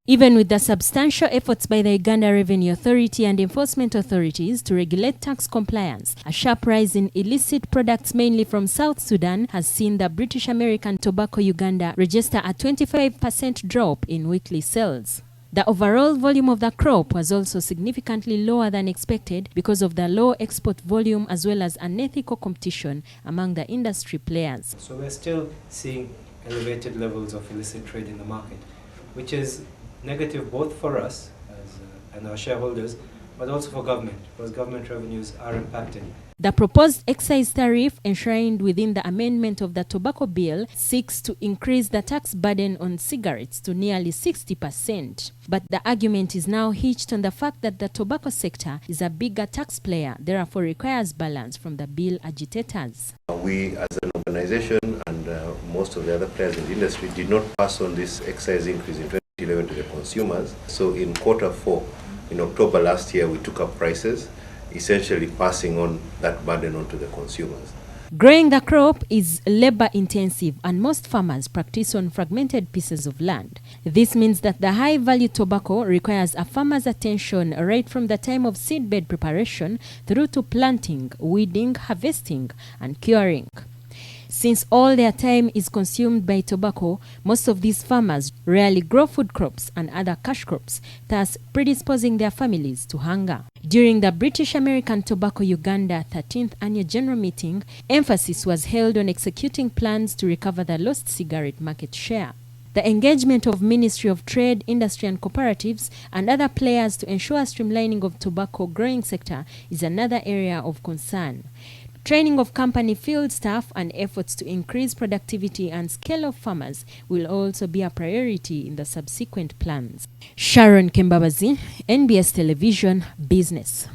Even with the substantial efforts by the Uganda Revenue Authority and enforcement authorities to regulate tax compliance, a sharp rise in illicit products mainly from South Sudan has seen the British American Tobacco Uganda register a 25% drop in weekly sales. The overall volume of the crop was also significantly lower than expected because of the low export volume as well as unethical competition among the industry players. So we're still seeing elevated levels of illicit trade in the market, which is negative both for us and our shareholders, but also for government, because government revenues are impacted. The proposed excise tariff enshrined within the amendment of the tobacco bill seeks to increase the tax burden on cigarettes to nearly 60%. But the argument is now hitched on the fact that the tobacco sector is a bigger tax player, therefore requires balance from the bill agitators. We as an organization and most of the other players in the industry did not pass on this excise increase in 2011 to the consumers. So in Q4, in October last year, we took up prices, essentially passing on that burden onto the consumers. Growing the crop is labor intensive and most farmers practice on fragmented pieces of land. This means that the high value tobacco requires a farmer's attention right from the time of seedbed preparation through to planting, weeding, harvesting and curing. Since all their time is consumed by tobacco, most of these farmers rarely grow food crops and other cash crops, thus predisposing their families to hunger. During the British American Tobacco Uganda 13th Annual General Meeting, emphasis was held on executing plans to recover the lost cigarette market share. The engagement of Ministry of Trade, Industry and Cooperatives and other players to ensure streamlining of tobacco growing sector is another area of concern. Training of company field staff and efforts to increase productivity and scale of farmers will also be a priority in the subsequent plans. Sharon Kembabazi, NBS Television, Business.